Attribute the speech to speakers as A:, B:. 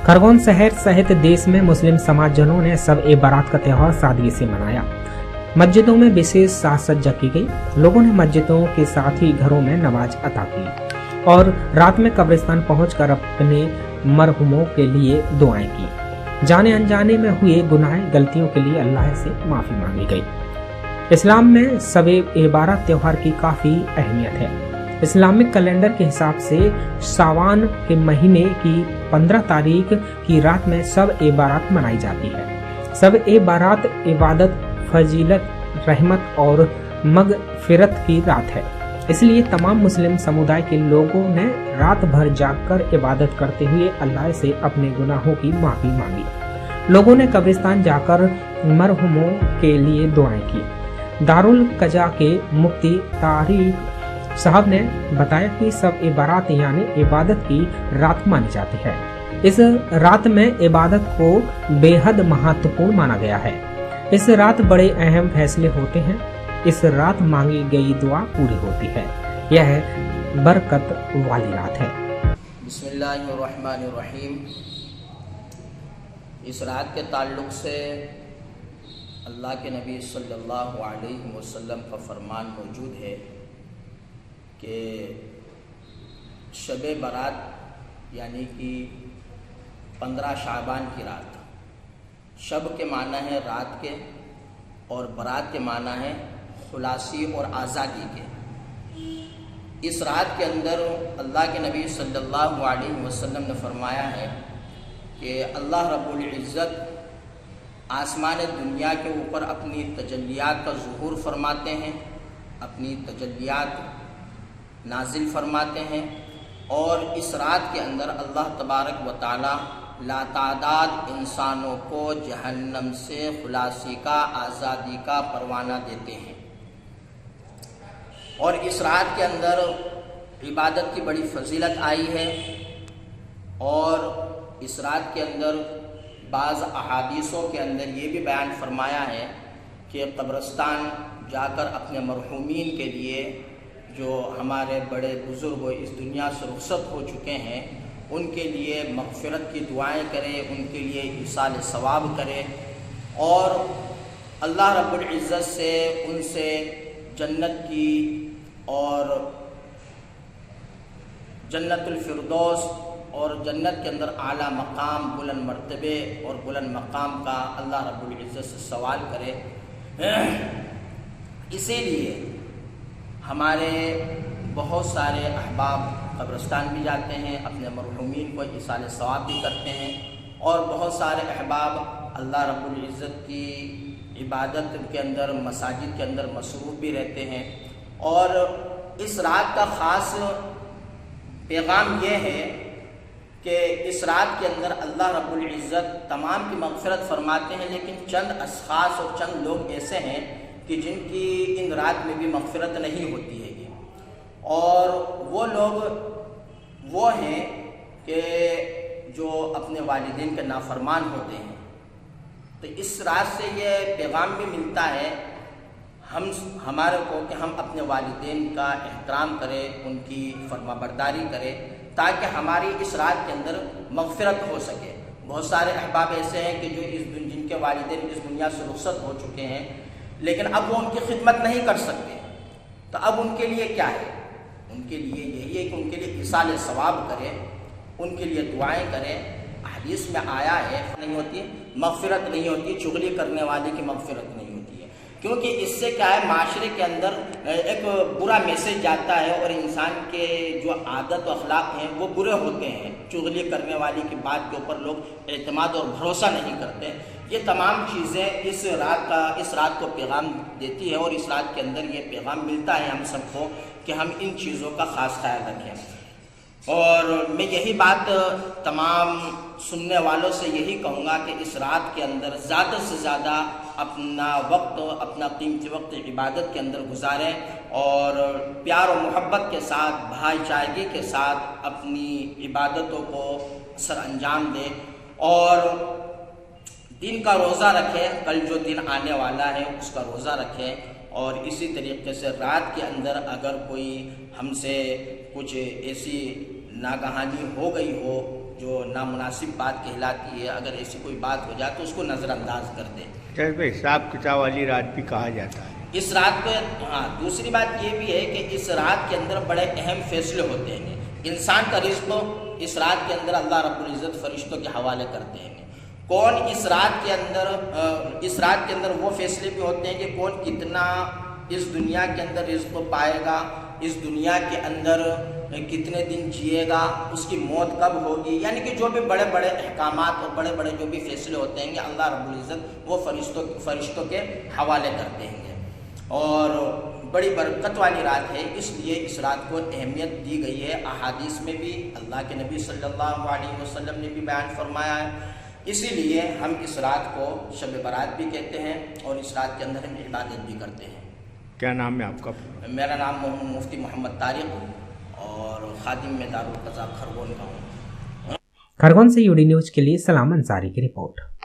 A: खरगोन शहर सहित देश में मुस्लिम समाजजनों ने सब ए बारात का त्यौहार सादगी से मनाया। मस्जिदों में विशेष साज सज्जा की गई। लोगों ने मस्जिदों के साथ ही घरों में नमाज अता की और रात में कब्रिस्तान पहुंचकर अपने मरहुमों के लिए दुआएं की। जाने अनजाने में हुए गुनाह गलतियों के लिए अल्लाह से माफी मांगी गई। इस्लाम में सब ए बारात त्योहार की काफी अहमियत है। इस्लामिक कैलेंडर के हिसाब से सावन के महीने की 15 तारीख की रात में सब ए बारात मनाई जाती है। सब ए बारात इबादत, फजीलत, रहमत और मगफिरत की रात है। इसलिए तमाम मुस्लिम समुदाय के लोगों ने रात भर जागकर इबादत करते हुए अल्लाह से अपने गुनाहों की माफी मांगी। लोगों ने कब्रिस्तान जाकर मरहुमों के लिए दुआएं की। दारुल कजा के मुफ्ती तारिक साहब ने बताया कि सब ए बारात यानी इबादत की रात मानी जाती है। इस रात में इबादत को बेहद महत्वपूर्ण माना गया है। इस रात बड़े अहम फैसले होते हैं। इस रात मांगी गई दुआ पूरी होती है। यह बरकत वाली रात है।
B: बिस्मिल्लाहिर्रहमानिर्रहीम। इस रात के ताल्लुक़ से अल्लाह के नबी सल्लल्लाहु अलैहि वसल्लम का फरमान मौजूद है कि शब बारात यानी कि 15 शाबान की रात। शब के माना है रात के और बारात के माना है खुलासी और आज़ादी के। इस रात के अंदर अल्लाह के नबी सल्लल्लाहु अलैहि वसल्लम ने फरमाया है कि अल्लाह रब्बुल इज़्ज़त आसमान दुनिया के ऊपर अपनी तजल्लियात का ज़ुहूर फरमाते हैं, अपनी तजल्लियात नाजिल फरमाते हैं। और इस रात के अंदर अल्लाह तबारक व तआला लातादाद इंसानों को जहन्नम से खुलासी का, आज़ादी का परवाना देते हैं। और इस रात के अंदर इबादत की बड़ी फजीलत आई है। और इस रात के अंदर बाज़ अहादीसों के अंदर ये भी बयान फरमाया है कि कब्रिस्तान जाकर अपने मरहूमीन के लिए, जो हमारे बड़े बुज़ुर्ग इस दुनिया से रुखसत हो चुके हैं, उनके लिए मग़फ़िरत की दुआएं करें, उनके लिए इसाल सवाब करें और अल्लाह रब्बुल इज़्ज़त से उनसे जन्नत की और जन्नतुल फिरदौस और जन्नत के अंदर आला मकाम, बुलंद मर्तबे और बुलंद मकाम का अल्लाह रब्बुल इज़्ज़त से सवाल करें। इसीलिए हमारे बहुत सारे अहबाब कब्रिस्तान भी जाते हैं, अपने मरहूमीन को इसाले सवाब भी करते हैं। और बहुत सारे अहबाब अल्लाह रब्बुल इज़्ज़त की इबादत के अंदर, मसाजिद के अंदर मसरूफ़ भी रहते हैं। और इस रात का ख़ास पैगाम ये है कि इस रात के अंदर अल्लाह रब्बुल इज़्ज़त तमाम की मग़फ़िरत फरमाते हैं, लेकिन चंद अशख़ास और चंद लोग ऐसे हैं कि जिनकी इन रात में भी मग़फ़िरत नहीं होती है। और वो लोग वो हैं कि जो अपने वालिदैन के नाफरमान होते हैं। तो इस रात से ये पैगाम भी मिलता है हमारे को कि हम अपने वालिदैन का एहतराम करें, उनकी फरमाबरदारी करें, ताकि हमारी इस रात के अंदर मग़फ़िरत हो सके। बहुत सारे अहबाब ऐसे हैं कि जो जिनके वालिदैन इस दुनिया से रुखसत हो चुके हैं, लेकिन अब वो उनकी खिदमत नहीं कर सकते। तो अब उनके लिए क्या है? उनके लिए यही है कि उनके लिए इसाले सवाब करें, उनके लिए दुआएं करें। हदीस में आया है नहीं होती, मग़फ़िरत नहीं होती, चुगली करने वाले की मग़फ़िरत नहीं होती है। क्योंकि इससे क्या है, माशरे के अंदर एक बुरा मैसेज जाता है और इंसान के जो आदत और अखलाक हैं वो बुरे होते हैं। चुगली करने वाले की बात के ऊपर लोग एतमाद और भरोसा नहीं करते। ये तमाम चीज़ें इस रात को पैगाम देती है और इस रात के अंदर ये पैगाम मिलता है हम सबको कि हम इन चीज़ों का ख़ास ख्याल रखें। और मैं यही बात तमाम सुनने वालों से यही कहूँगा कि इस रात के अंदर ज़्यादा से ज़्यादा अपना वक्त, अपना कीमती वक्त इबादत के अंदर गुजारें और प्यार और मोहब्बत के साथ, भाईचारगी के साथ अपनी इबादतों को सर अंजाम दें और दिन का रोज़ा रखें। कल जो दिन आने वाला है उसका रोज़ा रखें। और इसी तरीके से रात के अंदर अगर कोई हमसे कुछ ऐसी नागहानी हो गई हो جو نامناسب بات کہلاتی ہے، اگر ایسی کوئی بات ہو جائے تو اس کو نظر انداز کر دیں۔
C: جیسے حساب کتاب والی رات بھی کہا جاتا ہے۔
B: اس رات پہ دوسری بات یہ بھی ہے کہ اس رات کے اندر بڑے اہم فیصلے ہوتے ہیں۔ انسان کا رزق اس رات کے اندر اللہ رب العزت فرشتوں کے حوالے کرتے ہیں۔ کون اس رات کے اندر وہ فیصلے بھی ہوتے ہیں کہ کون کتنا اس دنیا کے اندر رزق پائے گا، اس دنیا کے اندر کتنے دن جیے گا، اس کی موت کب ہوگی، یعنی کہ جو بھی بڑے بڑے احکامات اور بڑے بڑے جو بھی فیصلے ہوتے ہیں اللہ رب العزت وہ فرشتوں کے حوالے کرتے ہیں۔ اور بڑی برکت والی رات ہے، اس لیے اس رات کو اہمیت دی گئی ہے۔ احادیث میں بھی اللہ کے نبی صلی اللہ علیہ وسلم نے بھی بیان فرمایا ہے، اسی لیے ہم اس رات کو شب برات بھی کہتے ہیں اور اس رات کے اندر ہم عبادت بھی کرتے ہیں۔
C: کیا نام ہے آپ کا؟
B: میرا نام مفتی محمد طارق اور خادم میں دارالقضا کھرگون کا ہوں۔
A: کھرگون سے UD نیوز کے لیے سلام انصاری کی رپورٹ۔